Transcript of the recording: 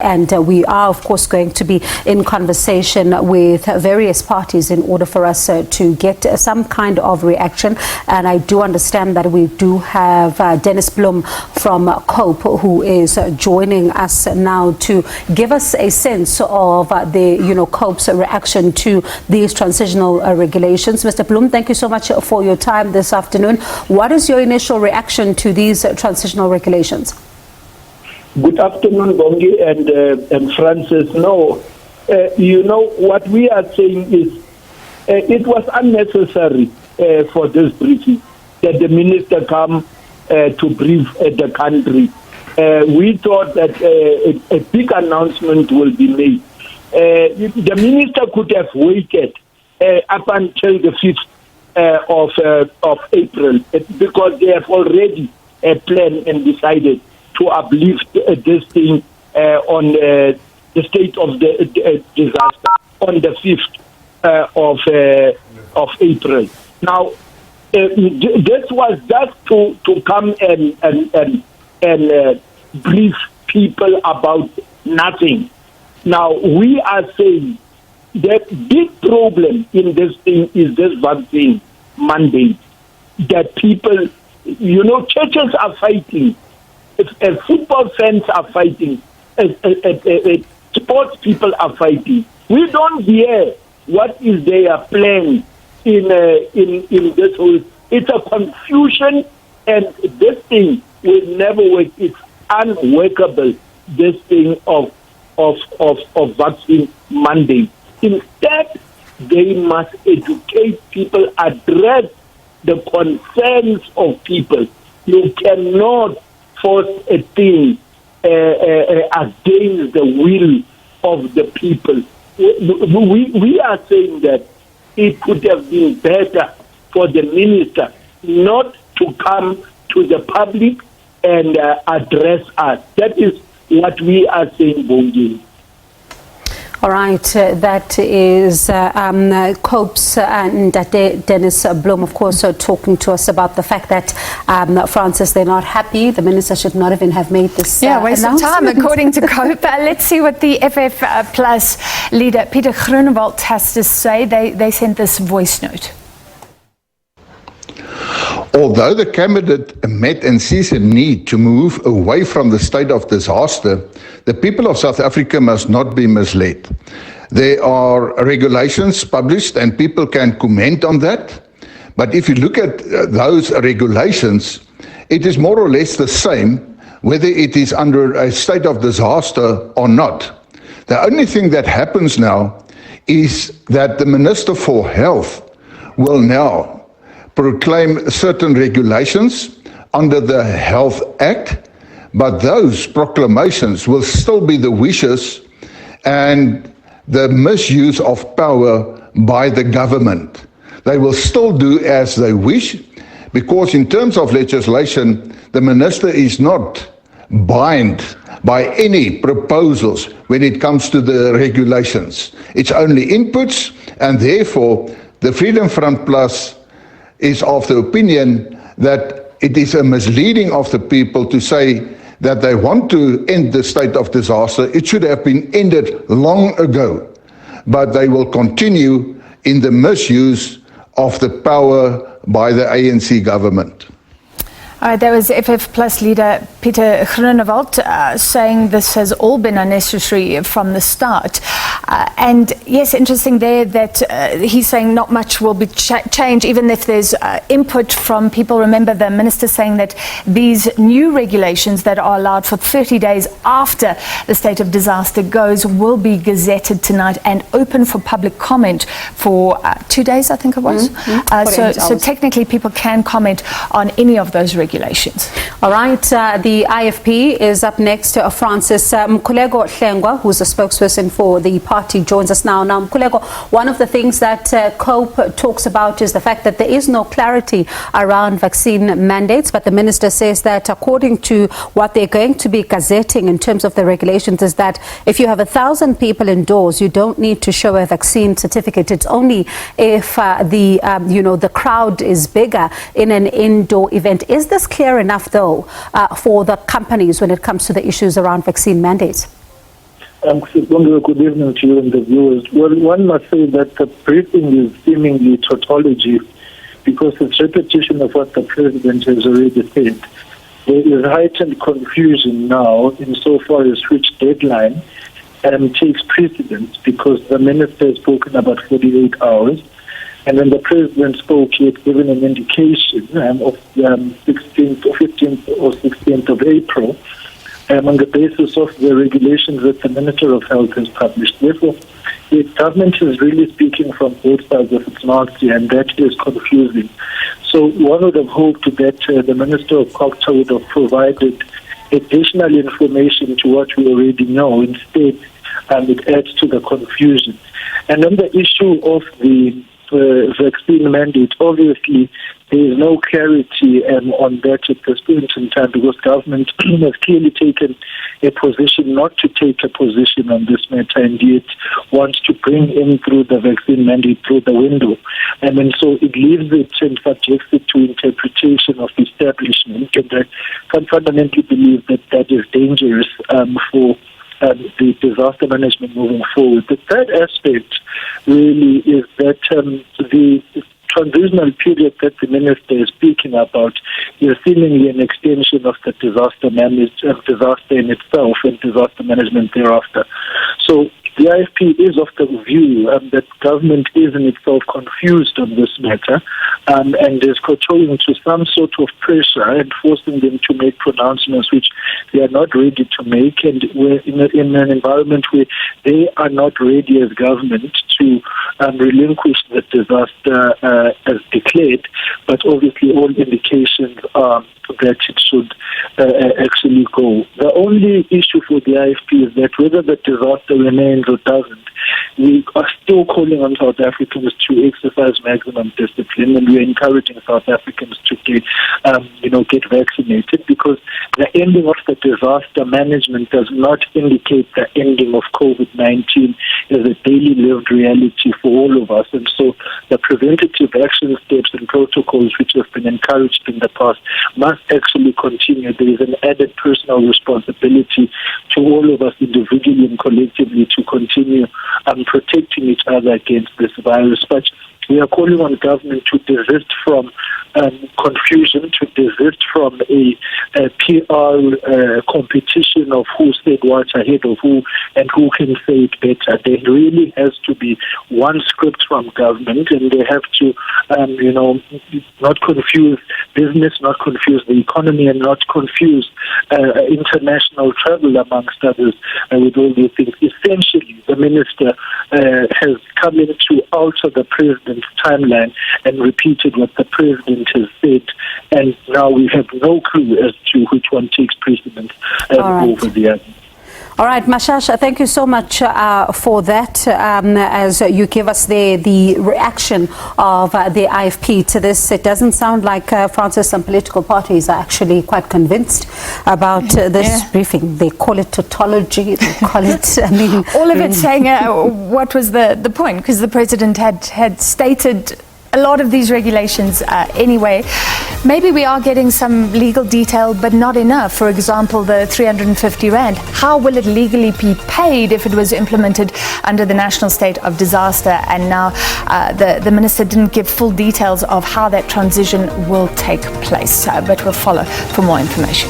And we are, of course, going to be in conversation with various parties in order for us to get some kind of reaction. And I do understand that we do have Dennis Bloem from COPE, who is joining us now to give us a sense of the, COPE's reaction to these transitional regulations. Mr. Bloem, thank you so much for your time this afternoon. What is your initial reaction to these transitional regulations? Good afternoon, Bongi and Francis. No, what we are saying is it was unnecessary for this briefing that the minister come to brief the country. We thought that a big announcement will be made. The minister could have waited up until the 5th of April because they have already planned and decided to uplift this thing on the state of the disaster on the 5th of April. Now, this was just to come and brief people about nothing. Now, we are saying the big problem in this thing is this vaccine mandate. That people, churches are fighting. Football fans are fighting. Sports people are fighting. We don't hear what is their plan in this whole. It's a confusion, and this thing will never work. It's unworkable. This thing of vaccine mandate. Instead, they must educate people, address the concerns of people. You cannot force a thing against the will of the people. We are saying that it could have been better for the minister not to come to the public and address us. That is what we are saying, Bongi. All right, that is COPE's and Dennis Bloem, of course, talking to us about the fact that, Francis, they're not happy. The minister should not even have made this waste of time, according to COPE. Let's see what the FF Plus leader, Peter Groenewald, has to say. They sent this voice note. Although the cabinet met and sees a need to move away from the state of disaster, the people of South Africa must not be misled. There are regulations published and people can comment on that. But if you look at those regulations, it is more or less the same whether it is under a state of disaster or not. The only thing that happens now is that the Minister for Health will now proclaim certain regulations under the Health Act, but those proclamations will still be the wishes and the misuse of power by the government. They will still do as they wish, because in terms of legislation, the minister is not bound by any proposals when it comes to the regulations. It's only inputs, and therefore the Freedom Front Plus is of the opinion that it is a misleading of the people to say that they want to end the state of disaster. It should have been ended long ago, but they will continue in the misuse of the power by the ANC government. There was FF Plus leader Peter Groenewald saying this has all been unnecessary from the start. And yes, interesting there that he's saying not much will be changed, even if there's input from people. Remember the minister saying that these new regulations that are allowed for 30 days after the state of disaster goes will be gazetted tonight and open for public comment for 2 days, I think it was. So technically people can comment on any of those regulations. All right, the IFP is up next. Francis Mkhuleko Hlengwa, who's a spokesperson for the party, joins us now. Now, Mkhuleko, one of the things that COPE talks about is the fact that there is no clarity around vaccine mandates, but the minister says that according to what they're going to be gazetting in terms of the regulations is that if you have 1,000 people indoors, you don't need to show a vaccine certificate. It's only if the crowd is bigger in an indoor event. Is this clear enough, though, for the companies when it comes to the issues around vaccine mandates? Good evening to you and the viewers. Well, one must say that the briefing is seemingly tautology because it's repetition of what the president has already said. There is heightened confusion now insofar as which deadline takes precedence because the minister has spoken about 48 hours. And when the president spoke, he had given an indication of 16th or 15th or 16th of April on the basis of the regulations that the Minister of Health has published. Therefore, the government is really speaking from both sides of its mouth here, and that is confusing. So one would have hoped that the Minister of Culture would have provided additional information to what we already know. Instead, it adds to the confusion. And on the issue of the vaccine mandate, obviously there is no clarity on that at this point in time because government has clearly taken a position not to take a position on this matter and yet wants to bring in through the vaccine mandate through the window. And so it leaves it and subjects it to interpretation of the establishment, and I can fundamentally believe that that is dangerous for the disaster management moving forward. The third aspect really is that the transitional period that the minister is speaking about is seemingly an extension of the disaster in itself and disaster management thereafter. So the IFP is of the view that government is in itself confused on this matter and is kowtowing to some sort of pressure and forcing them to make pronouncements which they are not ready to make, and we're in an environment where they are not ready as government to relinquish the disaster as declared, but obviously all indications are that it should actually go. The only issue for the IFP is that whether the disaster remains or doesn't, we are still calling on South Africans to exercise maximum discipline, and we're encouraging South Africans to get vaccinated because the ending of the disaster management does not indicate the ending of COVID-19 as a daily lived reality for all of us. And so the preventative action steps and protocols which have been encouraged in the past must actually continue. There is an added personal responsibility to all of us individually and collectively to continue protecting each other against this virus. But we are calling on government to desist from confusion, to desist from a PR competition of who said what ahead of who and who can say it better. There really has to be one script from government, and they have to, not confuse business, not confuse the economy, and not confuse international travel, amongst others, with all these things. Essentially, the minister has come in to alter the president's timeline and repeated what the president has said, and now we have no clue as to which one takes precedence over the other. All right, Mashash, thank you so much for that as you give us the reaction of the IFP to this. It doesn't sound like, Francis, some political parties are actually quite convinced about this briefing. They call it tautology, they call it, all of it saying what was the point, because the president had stated a lot of these regulations anyway. Maybe we are getting some legal detail, but not enough. For example, the 350 Rand. How will it legally be paid if it was implemented under the national state of disaster? And now the minister didn't give full details of how that transition will take place. But we'll follow for more information.